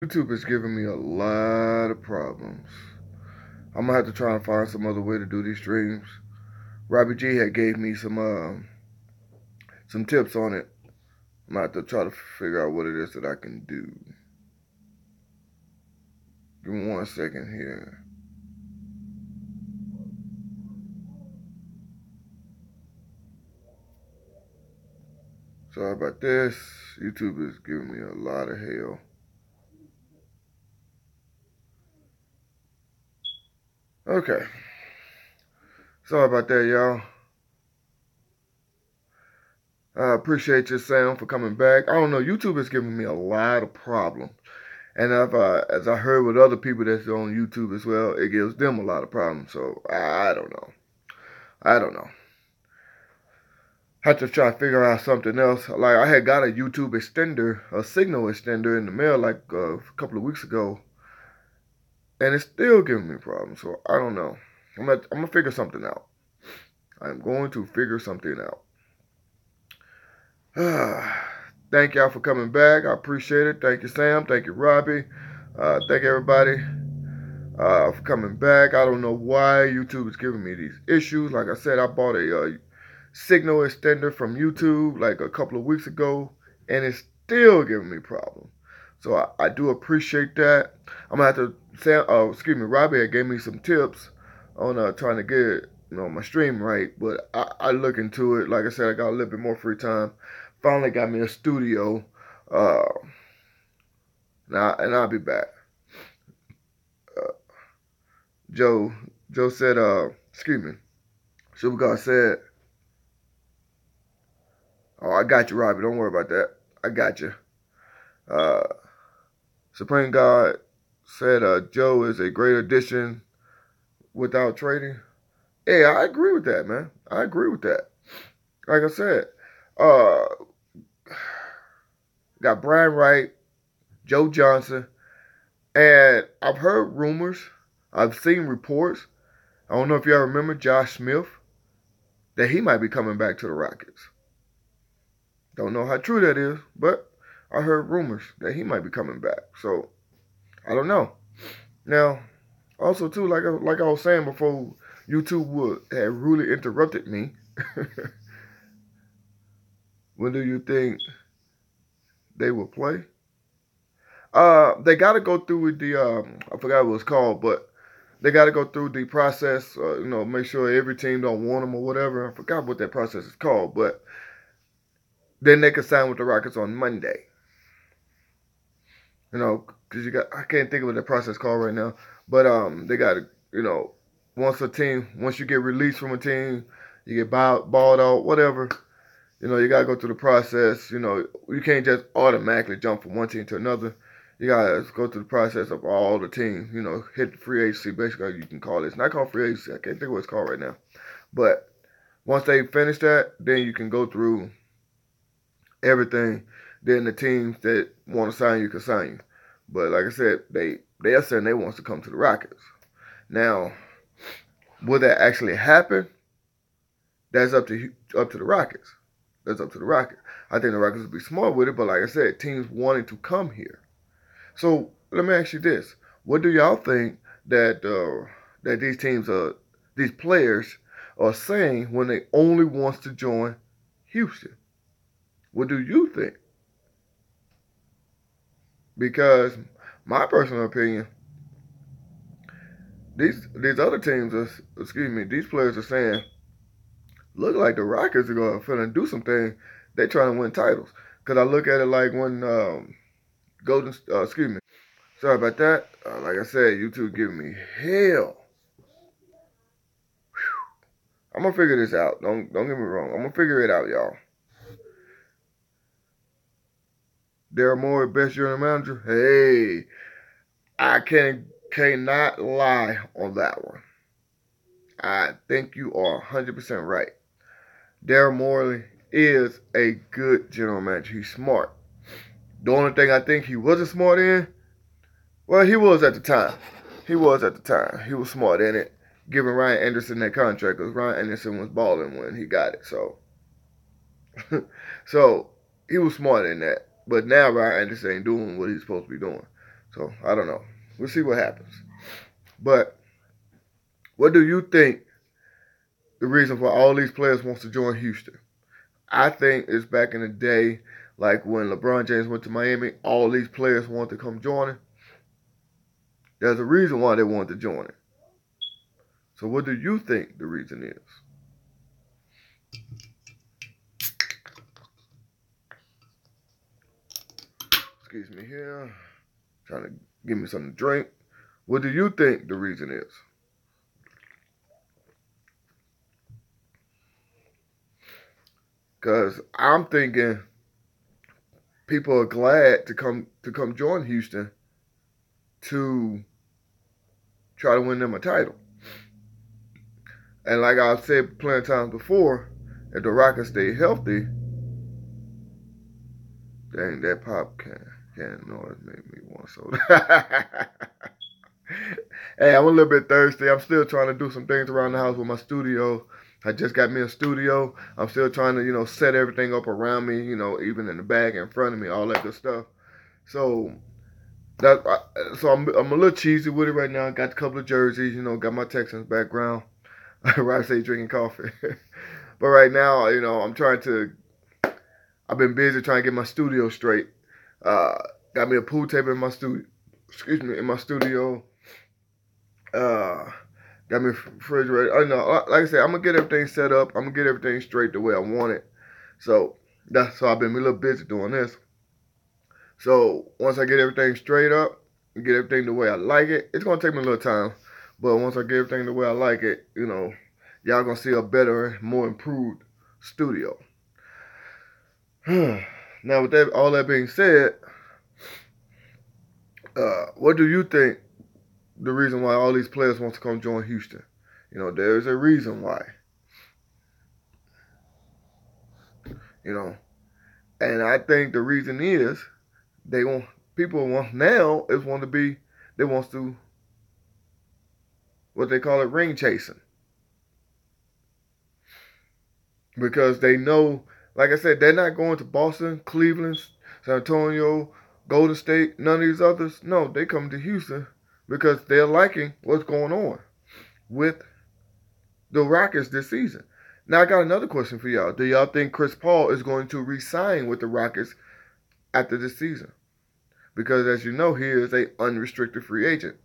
YouTube is giving me a lot of problems. I'm gonna have to try and find some other way to do these streams. Robbie G had gave me some tips on it. I'm gonna have to try to figure out what it is that I can do. Give me 1 second here. Sorry about this. YouTube is giving me a lot of hell. Okay. Sorry about that, y'all. I appreciate you, Sam, for coming back. I don't know. YouTube is giving me a lot of problems. And as I heard with other people that's on YouTube as well, it gives them a lot of problems. So I don't know. I don't know. Had to try to figure out something else. Like I had got a YouTube extender, a signal extender in the mail like a couple of weeks ago, and it's still giving me problems. So I don't know. I'm gonna figure something out. I'm going to figure something out. Thank y'all for coming back. I appreciate it. Thank you, Sam. Thank you, Robbie. Thank everybody for coming back. I don't know why YouTube is giving me these issues. Like I said, I bought a signal extender from YouTube like a couple of weeks ago, and it's still giving me problems. So I do appreciate that. I'm gonna have to say, Robbie gave me some tips on trying to get my stream right, but I look into it. Like I said, I got a little bit more free time. Finally got me a studio. Uh, and I'll be back. Uh, Joe said, Super God said, oh, I got you, Robbie. Don't worry about that. I got you. Supreme God said Joe is a great addition without trading. Yeah, I agree with that, man. I agree with that. Like I said, uh, got Brian Wright, Joe Johnson, and I've heard rumors. I've seen reports. I don't know if y'all remember Josh Smith, that he might be coming back to the Rockets. Don't know how true that is, but I heard rumors that he might be coming back. So I don't know. Now, also too, like I was saying before, YouTube had really interrupted me. When do you think they will play? They got to go through the I forgot what it's called, but they got to go through the process. Make sure every team don't want them or whatever. I forgot what that process is called, but then they can sign with the Rockets on Monday. Because I can't think of what the process called right now, but they got to once you get released from a team, you get balled out, whatever. You got to go through the process. You can't just automatically jump from one team to another. You got to go through the process of all the teams. Hit the free agency, basically, you can call it. It's not called free agency. I can't think of what it's called right now. But once they finish that, then you can go through everything. Then the teams that want to sign you can sign you. But like I said, they are saying they want to come to the Rockets. Now, will that actually happen? That's up to the Rockets. That's up to the Rockets. I think the Rockets will be smart with it, but like I said, teams wanting to come here. So let me ask you this: what do y'all think that these teams these players are saying when they only wants to join Houston? What do you think? Because my personal opinion, these other teams these players are saying, look like the Rockets are going to do some things. They trying to win titles. Because I look at it like when sorry about that. Like I said, YouTube giving me hell. I'm gonna figure this out. Don't get me wrong. I'm gonna figure it out, y'all. Daryl Morey, best general manager. Hey, I cannot lie on that one. I think you are 100% right. Daryl Morey is a good general manager. He's smart. The only thing I think he wasn't smart in, well, he was at the time. He was at the time. He was smart in it, giving Ryan Anderson that contract because Ryan Anderson was balling when he got it. So he was smart in that. But now Ryan Anderson ain't doing what he's supposed to be doing. So I don't know. We'll see what happens. But what do you think the reason for all these players wants to join Houston? I think it's back in the day, like when LeBron James went to Miami, all these players wanted to come join him. There's a reason why they wanted to join him. So what do you think the reason is? Excuse me here. Trying to give me something to drink. What do you think the reason is? Because I'm thinking people are glad to come join Houston to try to win them a title. And like I've said plenty of times before, if the Rockets stay healthy, dang, that pop can noise made me want soda. Hey, I'm a little bit thirsty. I'm still trying to do some things around the house with my studio. I just got me a studio. I'm still trying to, set everything up around me, even in the bag in front of me, all that good stuff. So I'm a little cheesy with it right now. Got a couple of jerseys, got my Texans background. Right, say drinking coffee. But right now, I've been busy trying to get my studio straight. Got me a pool table in my studio. In my studio. Got me a refrigerator. I know, like I said, I'm gonna get everything set up. I'm gonna get everything straight the way I want it. So I've been a little busy doing this. So once I get everything straight up, and get everything the way I like it, it's gonna take me a little time. But once I get everything the way I like it, y'all gonna see a better, more improved studio. Now with all that being said, what do you think the reason why all these players want to come join Houston? There's a reason why. And I think the reason is they want to what they call it, ring chasing. Because they know, like I said, they're not going to Boston, Cleveland, San Antonio, Golden State, none of these others. No, they come to Houston because they're liking what's going on with the Rockets this season. Now, I got another question for y'all. Do y'all think Chris Paul is going to re-sign with the Rockets after this season? Because as you know, he is an unrestricted free agent.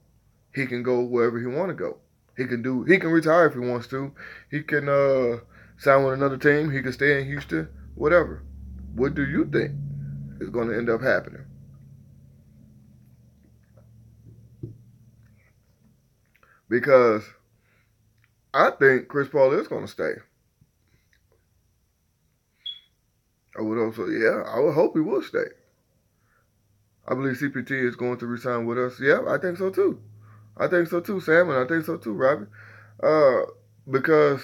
He can go wherever he want to go. He can retire if he wants to. He can sign with another team. He can stay in Houston, whatever. What do you think is going to end up happening? Because I think Chris Paul is going to stay. I would hope he will stay. I believe CPT is going to resign with us. Yeah, I think so too. I think so too, Sam, and I think so too, Robbie. Because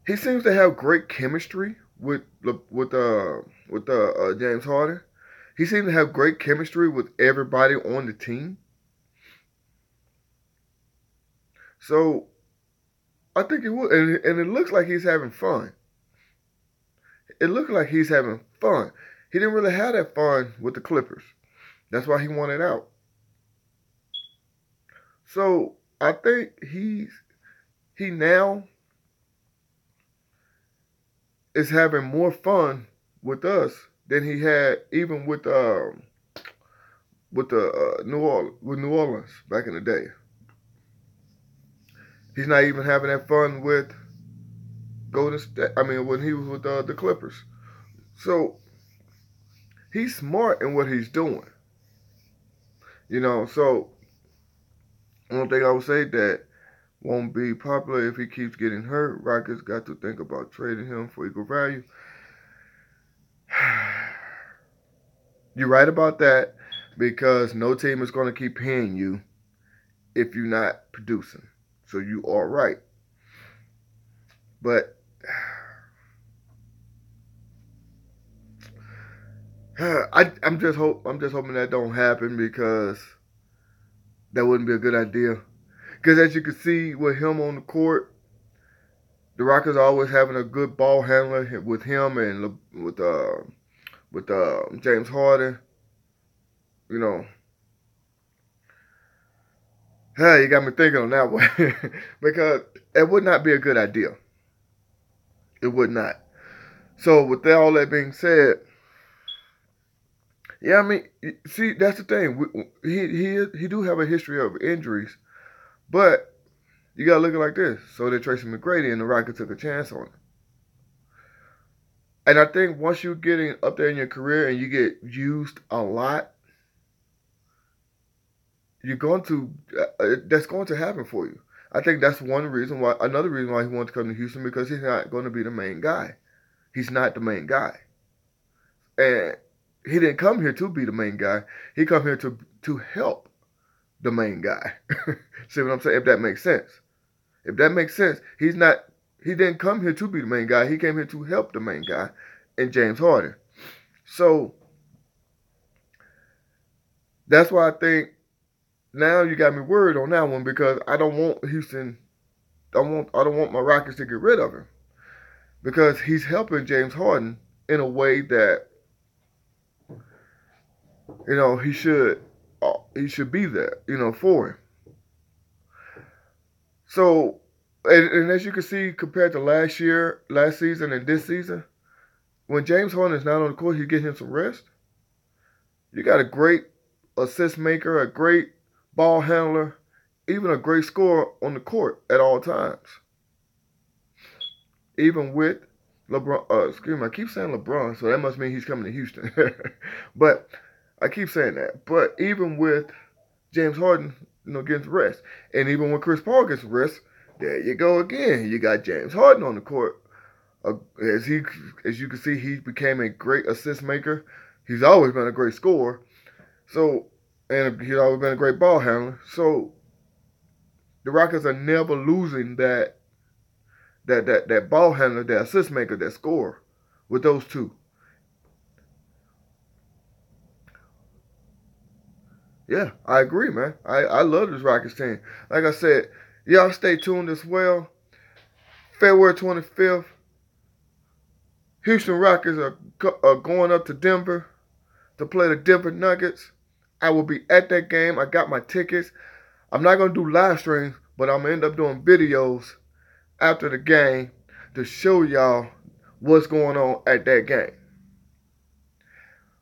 he seems to have great chemistry with James Harden. He seems to have great chemistry with everybody on the team. So I think he will, and it looks like he's having fun. It looks like he's having fun. He didn't really have that fun with the Clippers. That's why he wanted out. So I think he now is having more fun with us than he had even with New Orleans back in the day. He's not even having that fun with Golden State. I mean, when he was with the Clippers. So he's smart in what he's doing. So one thing I would say that won't be popular if he keeps getting hurt. Rockets got to think about trading him for equal value. You're right about that, because no team is going to keep paying you if you're not producing. So you are right. But I'm just hoping that don't happen, because that wouldn't be a good idea. Because as you can see with him on the court, The Rockets are always having a good ball handler with him and with James Harden. You know, hey, you got me thinking on that one because it would not be a good idea. It would not. So with all that being said, yeah, I mean, see, that's the thing. He do have a history of injuries, but you gotta look at it like this. So did Tracy McGrady, and the Rockets took a chance on him. And I think once you're getting up there in your career and you get used a lot, you're going to that's going to happen for you. I think that's one reason why. Another reason why he wanted to come to Houston, because he's not going to be the main guy. He's not the main guy, and he didn't come here to be the main guy. He come here to help the main guy. See what I'm saying? If that makes sense. If that makes sense, he's not. He didn't come here to be the main guy. He came here to help the main guy, and James Harden. So that's why I think now you got me worried on that one, because I don't want Houston. I don't want my Rockets to get rid of him, because he's helping James Harden in a way that he should be there for him. So, and as you can see, compared to last season, and this season, when James Harden is not on the court, he's getting him some rest. You got a great assist maker, a great ball handler, even a great scorer on the court at all times. Even with LeBron, excuse me, I keep saying LeBron, so that must mean he's coming to Houston. But I keep saying that. But even with James Harden, getting rest, and even when Chris Paul gets rest, there you go again. You got James Harden on the court. As you can see, he became a great assist maker. He's always been a great scorer. So, and he's always been a great ball handler. So, the Rockets are never losing that ball handler, that assist maker, that scorer with those two. Yeah, I agree, man. I love this Rockets team. Like I said, y'all stay tuned as well. February 25th, Houston Rockets are going up to Denver to play the Denver Nuggets. I will be at that game. I got my tickets. I'm not going to do live streams, but I'm going to end up doing videos after the game to show y'all what's going on at that game.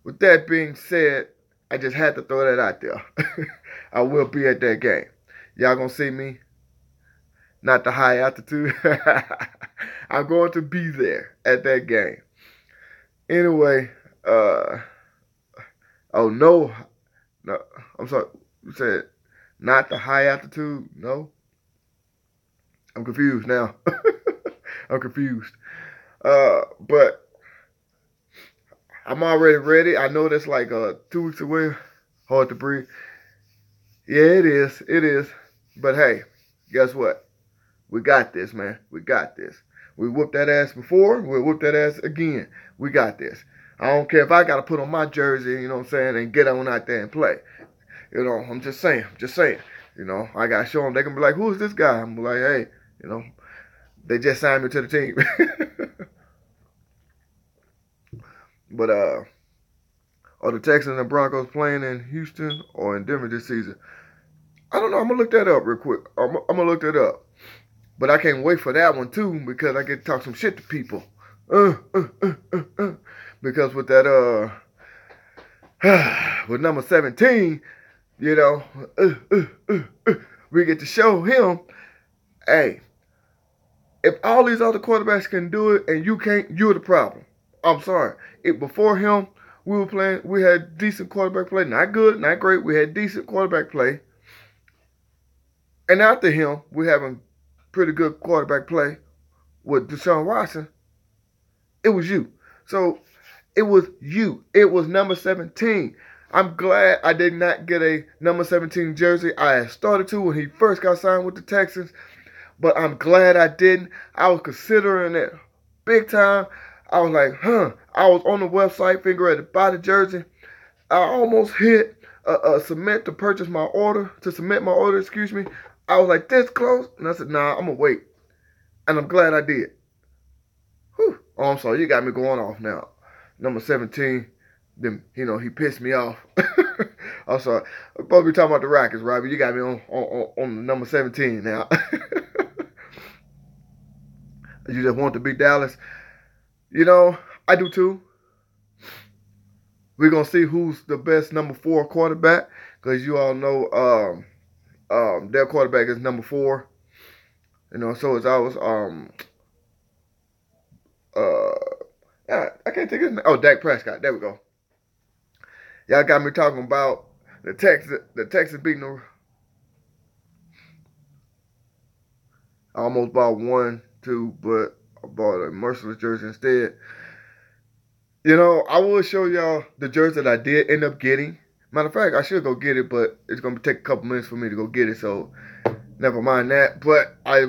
With that being said, I just had to throw that out there. I will be at that game. Y'all going to see me. Not the high altitude. I'm going to be there at that game. Anyway, no, I'm sorry. You said not the high altitude? No? I'm confused now. I'm confused. But I'm already ready. I know that's like 2 weeks away. Hard to breathe. Yeah, it is. It is. But hey, guess what? We got this, man. We got this. We whooped that ass before. We'll whoop that ass again. We got this. I don't care if I got to put on my jersey, you know what I'm saying, and get on out there and play. I'm just saying. I got to show them. They can be like, who's this guy? I'm like, hey, they just signed me to the team. But, are the Texans and Broncos playing in Houston or in Denver this season? I don't know. I'm going to look that up real quick. I'm going to look that up. But I can't wait for that one, too, because I get to talk some shit to people. Because with that, with number 17, we get to show him, hey, if all these other quarterbacks can do it and you can't, you're the problem. I'm sorry. Before him, we had decent quarterback play. Not good, not great. We had decent quarterback play. And after him, we're having pretty good quarterback play with Deshaun Watson. It was you. So, it was you. It was number 17. I'm glad I did not get a number 17 jersey. I had started to when he first got signed with the Texans. But I'm glad I didn't. I was considering it big time. I was like, I was on the website, figuring to buy the jersey. I almost hit submit to submit my order, excuse me. I was like this close. And I said, nah, I'm going to wait. And I'm glad I did. Whew. Oh, I'm sorry. You got me going off now. Number 17, then, he pissed me off. I'm sorry. I'm supposed to be talking about the Rockets, right? But you got me on the number 17 now. You just want to beat Dallas. I do too. We're going to see who's the best number 4 quarterback. Because you all know their quarterback is number 4. So is ours. I can't think of his name. Oh, Dak Prescott. There we go. Y'all got me talking about the Texans beating the. I almost bought 1, 2, but I bought a Merciless jersey instead. I will show y'all the jersey that I did end up getting. Matter of fact, I should go get it, but it's gonna take a couple minutes for me to go get it, so never mind that. But I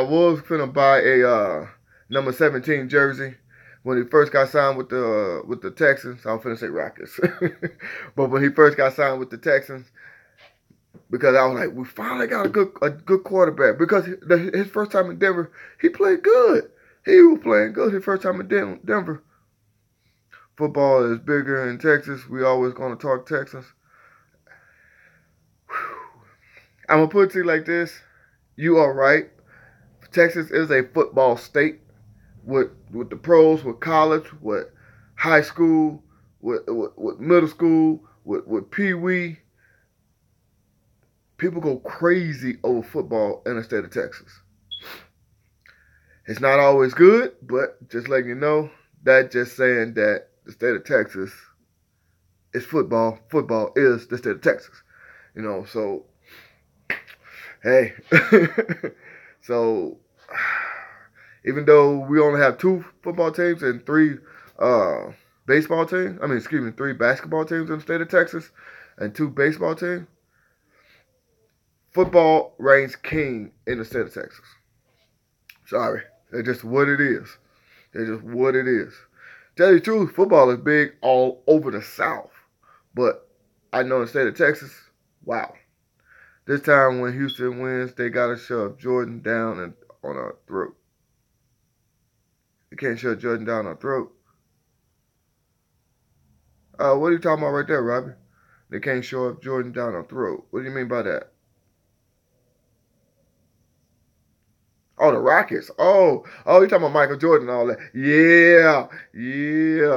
was gonna buy a number 17 jersey when he first got signed with the Texans. I was finna say Rockets, but when he first got signed with the Texans, because I was like, we finally got a good quarterback. Because his first time in Denver, he played good. He was playing good his first time in Denver. Football is bigger in Texas. We always gonna talk Texans. I'm gonna put it to you like this: you are right. Texas is a football state with the pros, with college, with high school, with middle school, with pee-wee. People go crazy over football in the state of Texas. It's not always good, but just letting you know, that just saying that the state of Texas is football. Football is the state of Texas. So, hey. So, even though we only have 2 football teams and 3 baseball teams, 3 basketball teams in the state of Texas and 2 baseball teams, football reigns king in the state of Texas. Sorry. That's just what it is. That's just what it is. Tell you the truth, football is big all over the South. But I know in the state of Texas, wow. This time when Houston wins, they got to shove Jordan down on our throat. You can't shove Jordan down our throat. What are you talking about right there, Robbie? They can't shove Jordan down our throat. What do you mean by that? Oh, the Rockets. Oh, you talking about Michael Jordan and all that? Yeah.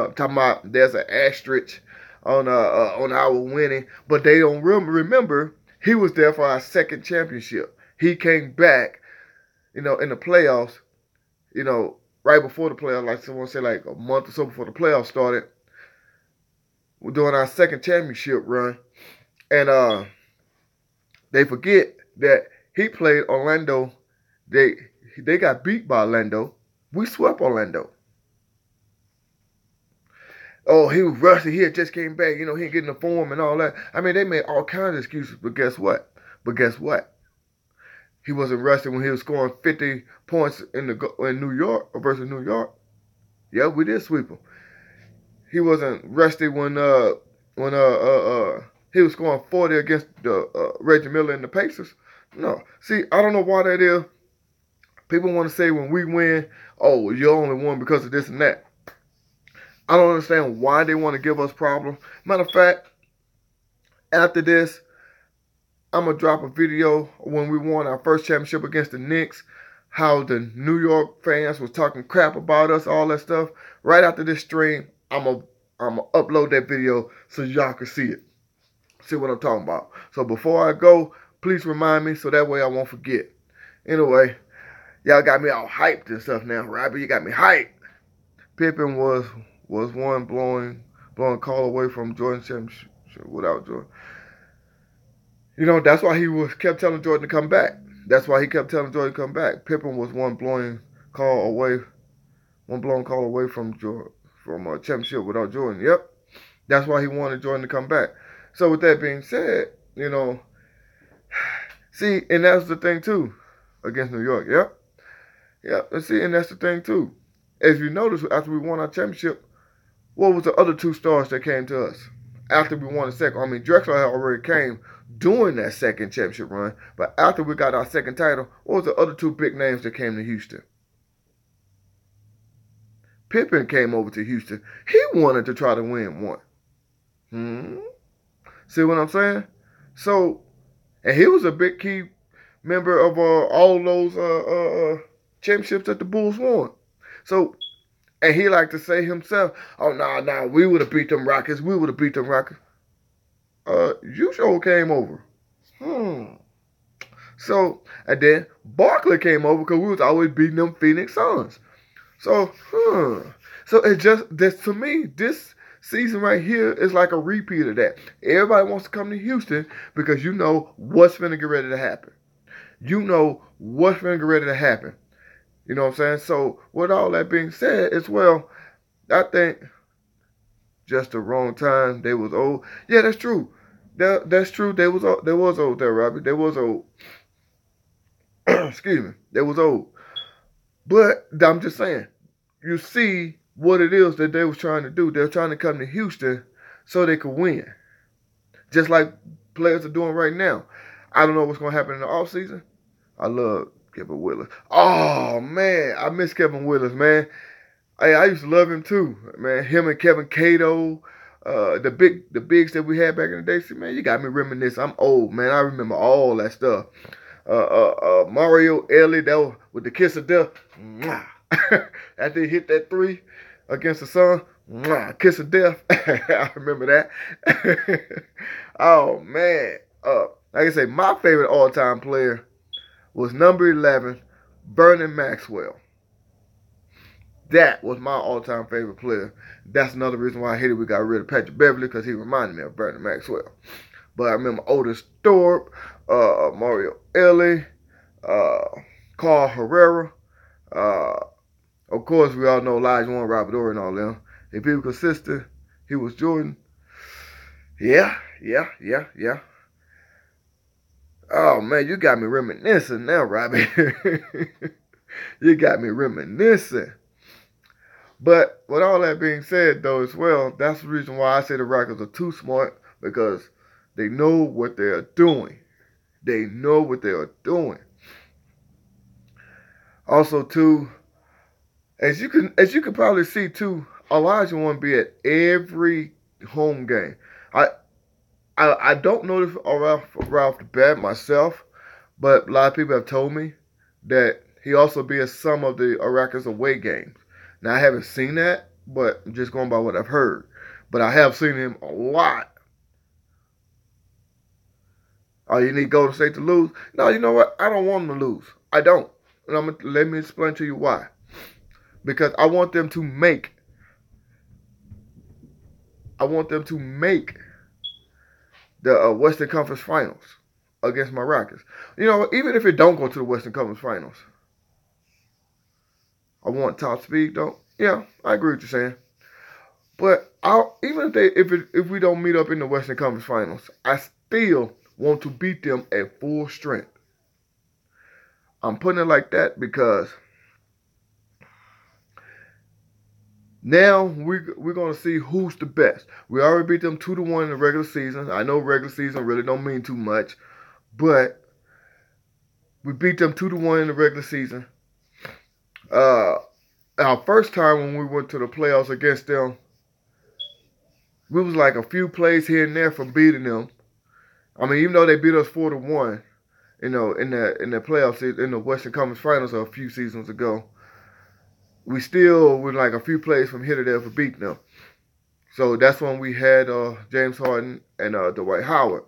I'm talking about there's an asterisk on our winning, but they don't remember he was there for our second championship. He came back, in the playoffs, right before the playoffs, like someone said, like a month or so before the playoffs started. We're doing our second championship run, and they forget that he played Orlando. They got beat by Orlando. We swept Orlando. Oh, he was rusty. He had just came back. He ain't getting the form and all that. They made all kinds of excuses. But guess what? He wasn't rusty when he was scoring 50 points in New York versus New York. Yeah, we did sweep him. He wasn't rusty when he was scoring 40 against the Reggie Miller and the Pacers. No. See, I don't know why that is. People want to say when we win, oh, you only won because of this and that. I don't understand why they want to give us problems. Matter of fact, after this, I'm going to drop a video when we won our first championship against the Knicks, how the New York fans was talking crap about us, all that stuff. Right after this stream, I'm going to upload that video so y'all can see it. See what I'm talking about. So before I go, please remind me so that way I won't forget. Anyway, y'all got me all hyped and stuff now, Robbie. You got me hyped. Pippen was one blowing call away from Jordan championship without Jordan. That's why he kept telling Jordan to come back. That's why he kept telling Jordan to come back. Pippen was one blown call away from a championship without Jordan. Yep. That's why he wanted Jordan to come back. So with that being said, see, and that's the thing too, against New York. Yep. Yeah, see, and that's the thing too. As you notice, after we won our championship, what was the other 2 stars that came to us? after we won the second. I mean, Drexler had already came during that second championship run, but after we got our second title, what was the other two big names that came to Houston? Pippen came over to Houston. He wanted to try to win one. See what I'm saying? So, and he was a big key member of all those championships that the Bulls won. So, and he liked to say himself, "Oh no, we would have beat them Rockets. We would have beat them Rockets." You sure came over. So, and then Barkley came over because we was always beating them Phoenix Suns. So, so it just this to me this season right here is like a repeat of that. Everybody wants to come to Houston because you know what's finna get ready to happen. You know what's finna get ready to happen. You know what I'm saying? So with all that being said, as well, I think just the wrong time. They was old. Yeah, that's true. That's true. They was old there, Robbie. They was old. Excuse me. They was old. But I'm just saying, you see what it is that they was trying to do. They're trying to come to Houston so they could win. Just like players are doing right now. I don't know what's going to happen in the offseason. I love Kevin Willis. Oh, man. I miss Kevin Willis, man. I used to love him too, man. Him and Kevin Cato, the bigs that we had back in the day. See, man, you got me reminiscing. I'm old, man. I remember all that stuff. Mario Elie, that was with the kiss of death. After he hit that three against the Sun, kiss of death. I remember that. Oh man. Like I say, my favorite all-time player was number 11, Vernon Maxwell. That was my all-time favorite player. That's another reason why I hated we got rid of Patrick Beverly, because he reminded me of Vernon Maxwell. But I remember Otis Thorpe, Mario Elie, Carl Herrera. Of course, we all know Elijah Warren, Robert Horry, and all them. If he was consistent, he was Jordan. Yeah. Oh, man, you got me reminiscing now, Robbie. You got me reminiscing. But with all that being said, though, as well, that's the reason why I say the Rockets are too smart, because they know what they're doing. They know what they are doing. Also, too, as you can probably see, too, Elijah won't be at every home game. I don't know this right off the bat myself, but a lot of people have told me that he also be at some of the Rockets away games. Now, I haven't seen that, but I'm just going by what I've heard. But I have seen him a lot. Oh, you need Golden State to lose? No, you know what? I don't want them to lose. I don't. And let me explain to you why. Because I want them to make the Western Conference Finals against my Rockets. You know, even if it don't go to the Western Conference Finals, I want top speed, though. Yeah, I agree with you saying. But even if we don't meet up in the Western Conference Finals, I still want to beat them at full strength. I'm putting it like that because now we're going to see who's the best. We already beat them 2-1 in the regular season. I know regular season really don't mean too much, but we beat them 2-1 in the regular season. Our first time when we went to the playoffs against them, we was like a few plays here and there from beating them. I mean, even though they beat us 4-1, you know, in the playoffs, in the Western Conference Finals a few seasons ago, we still were like a few plays from here to there for beating them. So that's when we had James Harden and Dwight Howard.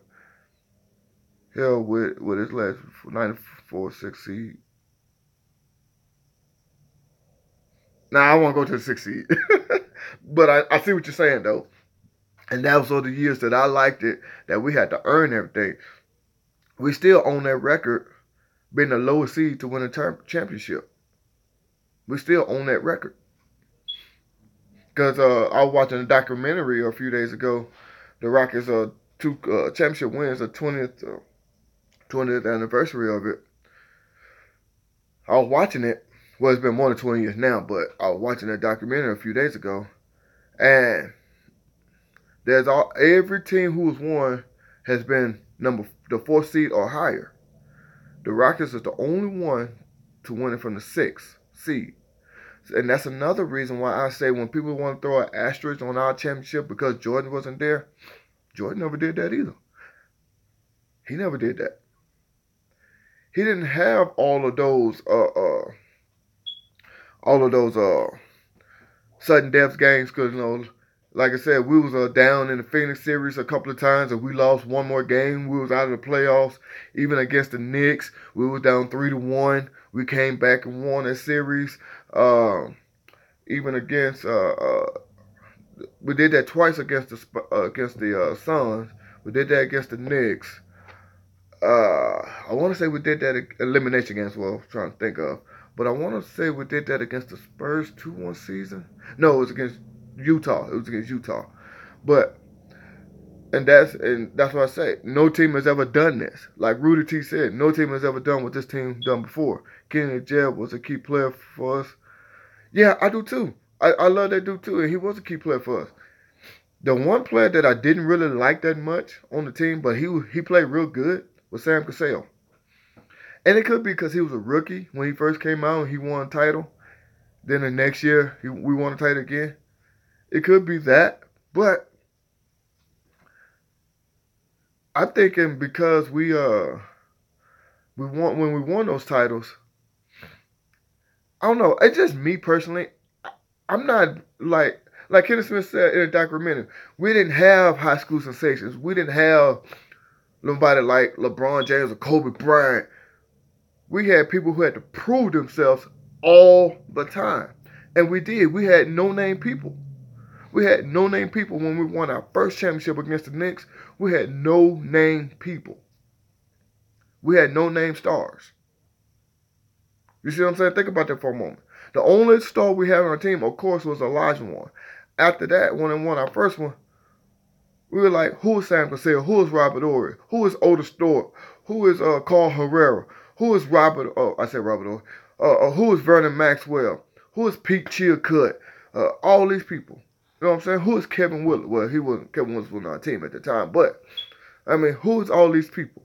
Hell, with his last 94-6 seed. Now, I won't go to the 6th seed. But I see what you're saying, though. And that was all the years that I liked it, that we had to earn everything. We still own that record, being the lowest seed to win a championship. We still own that record. Because I was watching a documentary a few days ago. The Rockets' two championship wins, the 20th anniversary of it. I was watching it. Well, it's been more than 20 years now, but I was watching that documentary a few days ago. And Every team who has won has been the 4th seed or higher. The Rockets is the only one to win it from the 6th seed. And that's another reason why I say when people want to throw an asterisk on our championship because Jordan wasn't there, Jordan never did that either. He never did that. He didn't have all of those sudden death games because like I said, we was down in the Phoenix series a couple of times and we lost one more game. We was out of the playoffs. Even against the Knicks, we was down 3-1. We came back and won that series. Even against we did that twice against the Suns. We did that against the Knicks. I want to say we did that elimination against. Well, I'm trying to think of, but I want to say we did that against the Spurs 2-1 season. No, it was against Utah. It was against Utah, but and that's what I say. No team has ever done this. Like Rudy T said, no team has ever done what this team done before. Kenny Jebb was a key player for us. Yeah, I do too. I love that dude too, and he was a key player for us. The one player that I didn't really like that much on the team, but he played real good, was Sam Cassell. And it could be because he was a rookie when he first came out and he won a title. Then the next year we won a title again. It could be that, but I'm thinking because we when we won those titles. I don't know. It's just me personally. I'm not like Kenny Smith said in a documentary. We didn't have high school sensations. We didn't have nobody like LeBron James or Kobe Bryant. We had people who had to prove themselves all the time. And we did. We had no-name people. We had no-name people when we won our first championship against the Knicks. We had no-name people. We had no-name stars. You see what I'm saying? Think about that for a moment. The only star we had on our team, of course, was Olajuwon. After that, when we won our first one, we were like, who is Sam Cassell? Who is Robert Horry? Who is Otis Thorpe? Who is Carl Herrera? Who is Robert? Oh, I said Robert Horry. Who is Vernon Maxwell? Who is Pete Chilcutt? All these people. You know what I'm saying? Who is Kevin Willard? Well, he wasn't. Kevin Willard was on our team at the time, but I mean, who is all these people?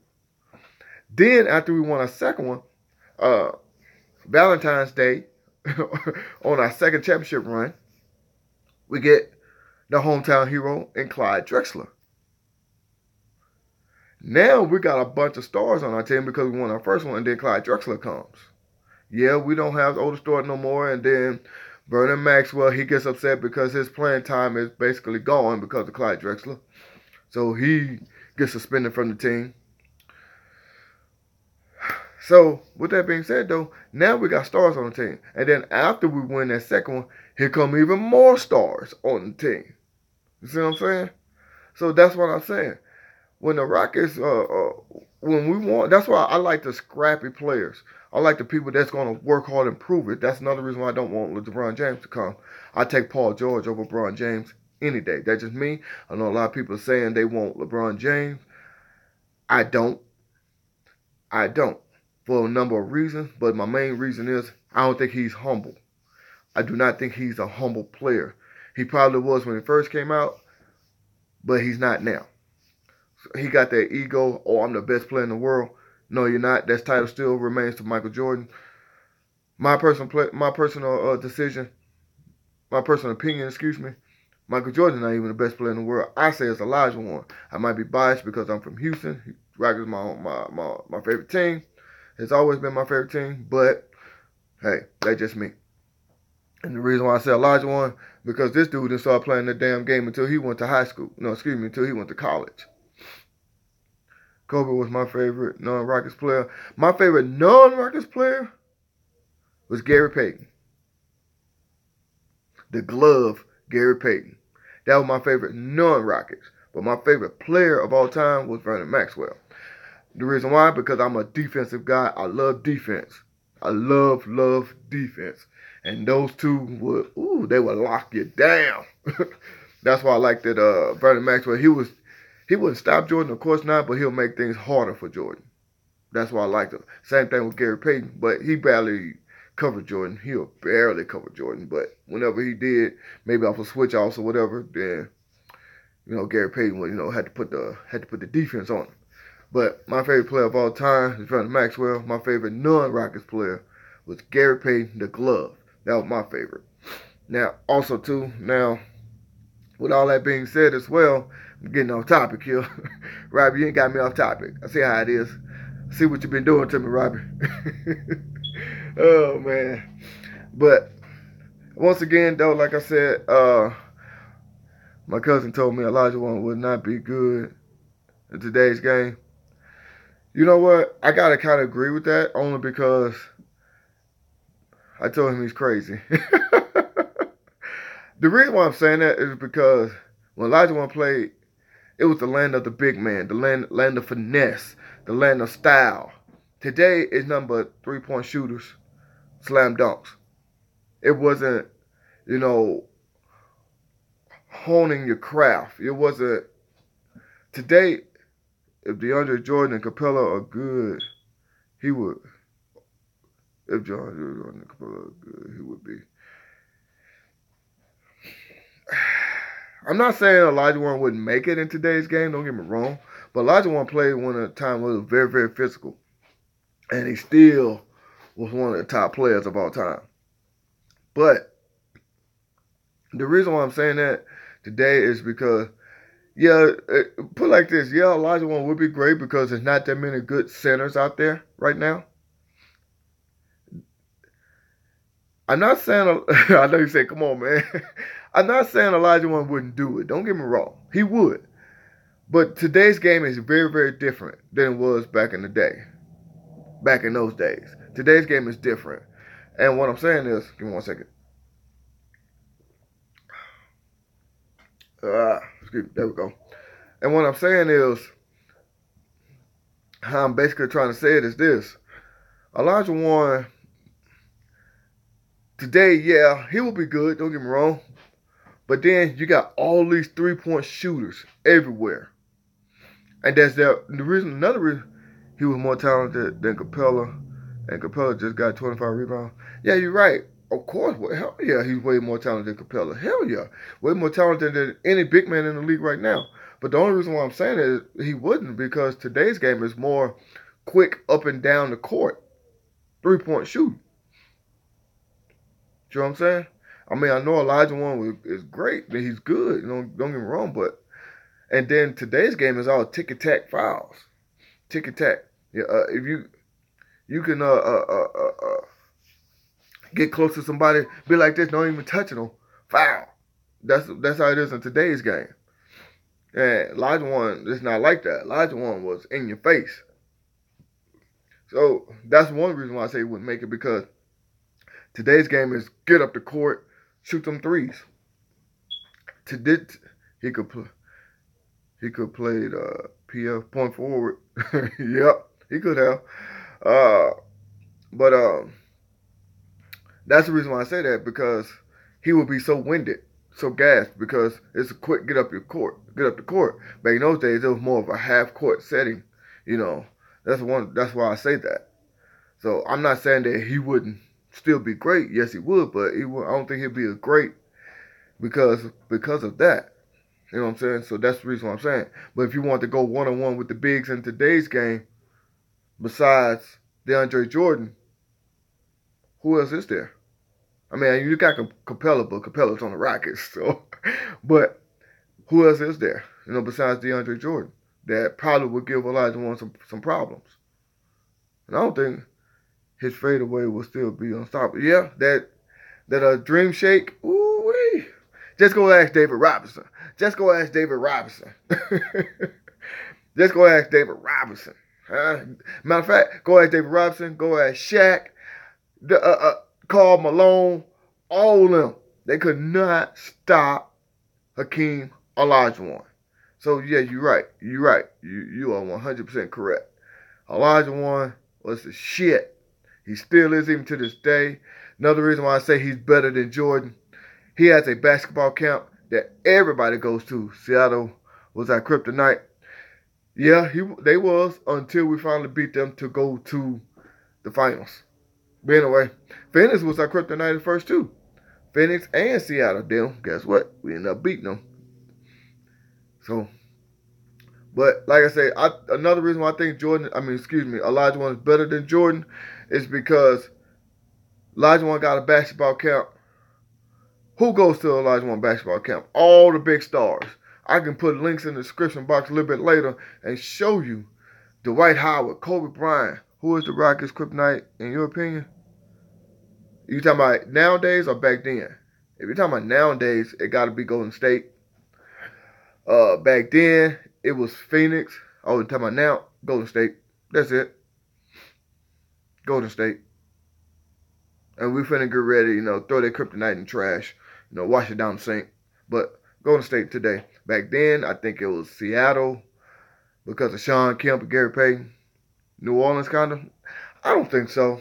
Then after we won our second one, Valentine's Day, on our second championship run, we get the hometown hero in Clyde Drexler. Now we got a bunch of stars on our team because we won our first one, and then Clyde Drexler comes. Yeah, we don't have Otis Thorpe no more, and then Vernon Maxwell, he gets upset because his playing time is basically gone because of Clyde Drexler. So he gets suspended from the team. So, with that being said, though, now we got stars on the team. And then after we win that second one, here come even more stars on the team. You see what I'm saying? So, that's what I'm saying. When the Rockets, when we want, that's why I like the scrappy players. I like the people that's going to work hard and prove it. That's another reason why I don't want LeBron James to come. I take Paul George over LeBron James any day. That's just me. I know a lot of people are saying they want LeBron James. I don't. For a number of reasons, but my main reason is I don't think he's humble. I do not think he's a humble player. He probably was when he first came out, but he's not now. So he got that ego, oh, I'm the best player in the world. No, you're not. That title still remains to Michael Jordan. My personal decision, my personal opinion, Michael Jordan's not even the best player in the world. I say it's Olajuwon. I might be biased because I'm from Houston. Rockets is my favorite team. It's always been my favorite team, but hey, that's just me. And the reason why I say Olajuwon, because this dude didn't start playing the damn game until he went to high school. Until he went to college. Kobe was my favorite non-Rockets player. My favorite non-Rockets player was Gary Payton. The glove, Gary Payton. That was my favorite non-Rockets. But my favorite player of all time was Vernon Maxwell. The reason why? Because I'm a defensive guy. I love defense. I love defense. And those two they would lock you down. That's why I like that Vernon Maxwell. He wouldn't stop Jordan, of course not, but he'll make things harder for Jordan. That's why I liked him. Same thing with Gary Payton, but he barely covered Jordan. He'll barely cover Jordan. But whenever he did, maybe off a switch offs or whatever, then Gary Payton, had to put the defense on him. But my favorite player of all time is Vernon Maxwell. My favorite non-Rockets player was Gary Payton, the glove. That was my favorite. Now, also too, with all that being said as well, I'm getting off topic here. Robbie, you ain't got me off topic. I see how it is. I see what you've been doing to me, Robbie. Oh, man. But once again, though, like I said, my cousin told me Olajuwon would not be good in today's game. You know what? I got to kind of agree with that, only because I told him he's crazy. The reason why I'm saying that is because when Olajuwon played, it was the land of the big man, the land of finesse, the land of style. Today is nothing but three-point shooters, slam dunks. It wasn't, honing your craft. It wasn't. Today, if DeAndre Jordan and Capella are good, he would. If DeAndre Jordan and Capella are good, he would be. I'm not saying Olajuwon wouldn't make it in today's game, don't get me wrong. But Olajuwon played one of the time where it was very, very physical. And he still was one of the top players of all time. But the reason why I'm saying that today is because, put it like this, Olajuwon would be great because there's not that many good centers out there right now. I'm not saying, I know you say, come on, man. I'm not saying Olajuwon wouldn't do it. Don't get me wrong. He would. But today's game is very, very different than it was back in the day. Back in those days. Today's game is different. And what I'm saying is, give me 1 second. Excuse me, there we go. And what I'm saying is, how I'm basically trying to say it is this. Olajuwon, today, he will be good, don't get me wrong. But then you got all these three-point shooters everywhere. And another reason he was more talented than Capella. And Capella just got 25 rebounds. Yeah, you're right. Of course. Well, hell yeah, he's way more talented than Capella. Hell yeah. Way more talented than any big man in the league right now. But the only reason why I'm saying it is he wouldn't, because today's game is more quick up and down the court. Three-point shooting. You know what I'm saying? I mean, I know Olajuwon is great. He's good. Don't get me wrong. And then today's game is all tick-tack fouls. Tick-tack. Yeah, if you can get close to somebody, be like this, don't even touch them, foul. That's how it is in today's game. And Olajuwon is not like that. Olajuwon was in your face. So that's one reason why I say he wouldn't make it, because today's game is get up the court, shoot them threes. He could play PF, point forward. Yep, he could have. But that's the reason why I say that, because he would be so winded, so gassed, because it's a quick get up the court. Back in those days, it was more of a half court setting. That's why I say that. So I'm not saying that he wouldn't still be great. Yes, he would, but I don't think he'd be a great because of that. You know what I'm saying? So that's the reason why I'm saying. But if you want to go one-on-one with the bigs in today's game, besides DeAndre Jordan, who else is there? I mean, you got Capella, but Capella's on the Rockets. So, but who else is there? Besides DeAndre Jordan, that probably would give Olajuwon some problems. And I don't think his fadeaway will still be unstoppable. Yeah, that dream shake. Ooh-wee. Just go ask David Robinson. Just go ask David Robinson. Huh? Matter of fact, go ask David Robinson. Go ask Shaq. Karl Malone. All of them. They could not stop Hakeem Olajuwon. So yeah, you're right. You are 100% correct. Olajuwon was the shit. He still is, even to this day. Another reason why I say he's better than Jordan, he has a basketball camp that everybody goes to. Seattle was our kryptonite. Yeah, they was, until we finally beat them to go to the finals. But anyway, Phoenix was our kryptonite at first too. Phoenix and Seattle. Then guess what? We ended up beating them. So, but like I say, another reason why I think Olajuwon is better than Jordan is because Olajuwon got a basketball camp. Who goes to Olajuwon basketball camp? All the big stars. I can put links in the description box a little bit later and show you Dwight Howard, Kobe Bryant. Who is the Rockets' kryptonite in your opinion? You talking about nowadays or back then? If you're talking about nowadays, it got to be Golden State. Back then, it was Phoenix. Oh, you're talking about now, Golden State. That's it. Golden State. And we finna get ready, throw that kryptonite in the trash. Wash it down the sink. But Golden State today. Back then, I think it was Seattle because of Sean Kemp and Gary Payton. New Orleans, kind of. I don't think so.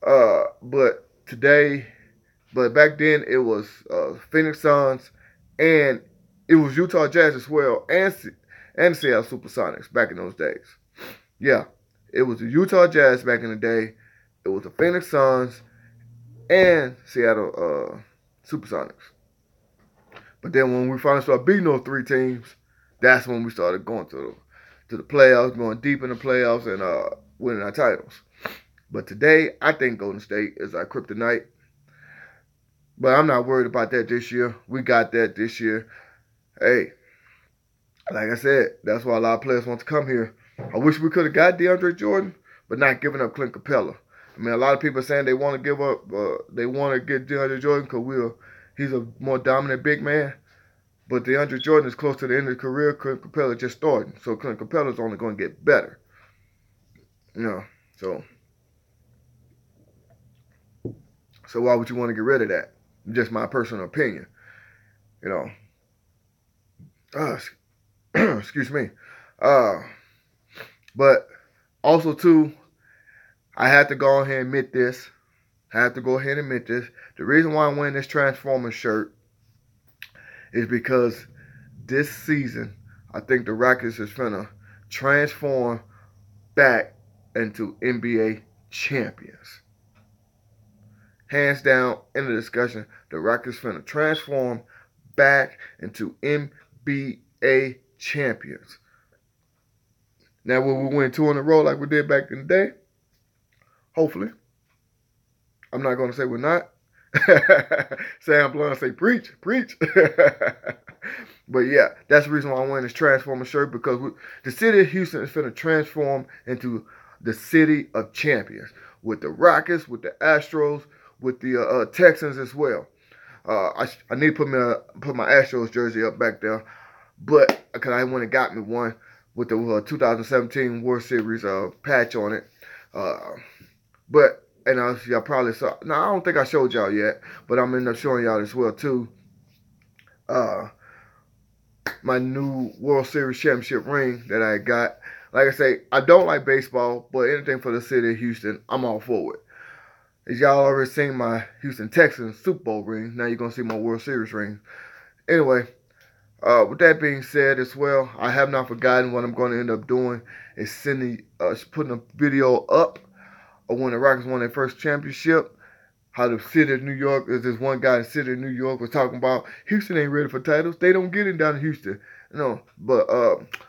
But back then it was Phoenix Suns, and it was Utah Jazz as well, and Seattle Supersonics back in those days. Yeah, it was the Utah Jazz back in the day. It was the Phoenix Suns and Seattle Supersonics. But then when we finally started beating those three teams, that's when we started going to the playoffs, going deep in the playoffs, and winning our titles. But today, I think Golden State is our kryptonite. But I'm not worried about that this year. We got that this year. Hey, like I said, that's why a lot of players want to come here. I wish we could have got DeAndre Jordan, but not giving up Clint Capella. I mean, a lot of people are saying they want to give up, they want to get DeAndre Jordan because he's a more dominant big man. But DeAndre Jordan is close to the end of his career. Clint Capella just starting. So Clint Capella is only going to get better. So why would you want to get rid of that? Just my personal opinion. Excuse me. But also too, I have to go ahead and admit this. The reason why I'm wearing this Transformers shirt is because this season, I think the Rockets is finna transform back into NBA champions. Hands down, in the discussion, the Rockets finna transform back into NBA champions. Now, will we win 2 in a row like we did back in the day? Hopefully. I'm not going to say we're not. Sam Blunt say, preach. But yeah, that's the reason why I'm wearing this Transformer shirt, because the city of Houston is finna transform into the city of champions. With the Rockets, with the Astros, with the Texans as well. I need to put my Astros jersey up back there, but because I went and got me one with the 2017 World Series patch on it. Y'all probably saw. No, I don't think I showed y'all yet, but I'm end up showing y'all as well too. My new World Series championship ring that I got. Like I say, I don't like baseball, but anything for the city of Houston, I'm all for it. As y'all already seen my Houston Texans Super Bowl ring, now you're going to see my World Series ring. Anyway, with that being said as well, I have not forgotten what I'm going to end up doing is putting a video up of when the Rockets won their first championship. How the city of New York, there's this one guy in the city of New York was talking about Houston ain't ready for titles. They don't get it down in Houston. But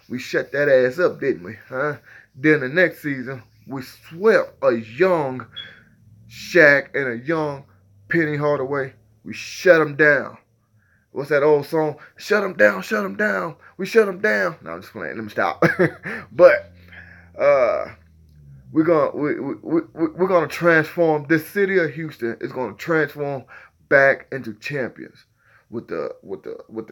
we shut that ass up, didn't we? Then the next season, we swept a young Shaq and a young Penny Hardaway. We shut them down. What's that old song? Shut them down, shut them down. We shut them down. No, I'm just playing. Let me stop. But we're gonna transform this city of Houston. Is gonna transform back into champions with the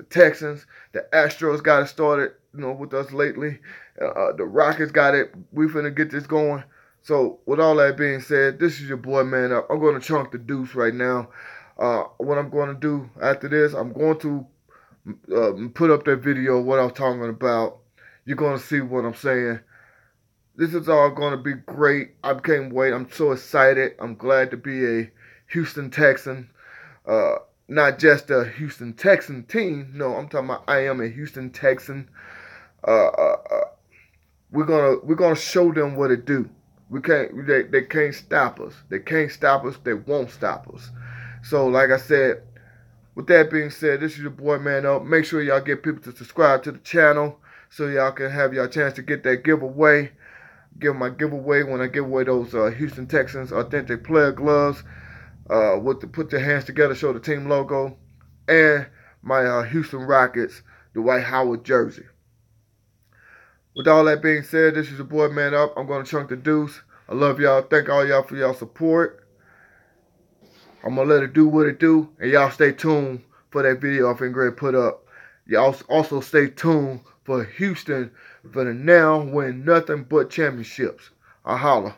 Texans. The Astros got it started, with us lately. The Rockets got it. We finna get this going. So with all that being said, this is your boy Man Up. I'm gonna chunk the deuce right now. What I'm gonna do after this, I'm going to put up that video of what I'm talking about. You're gonna see what I'm saying. This is all going to be great. I can't wait. I'm so excited. I'm glad to be a Houston Texan. Not just a Houston Texan team. No, I'm talking about I am a Houston Texan. We're gonna show them what it do. They can't stop us. They can't stop us. They won't stop us. So like I said, With that being said, this is your boy Man Up. Make sure y'all get people to subscribe to the channel so y'all can have y'all chance to get that giveaway. Give my giveaway when I give away those Houston Texans authentic player gloves. Put their hands together, show the team logo, and my Houston Rockets, the Dwight Howard jersey. With all that being said, this is your boy Man Up. I'm going to chunk the deuce. I love y'all. Thank all y'all for y'all support. I'm going to let it do what it do, and y'all stay tuned for that video I'm finna put up. Y'all also stay tuned for Houston for the now win nothing but championships. I holla.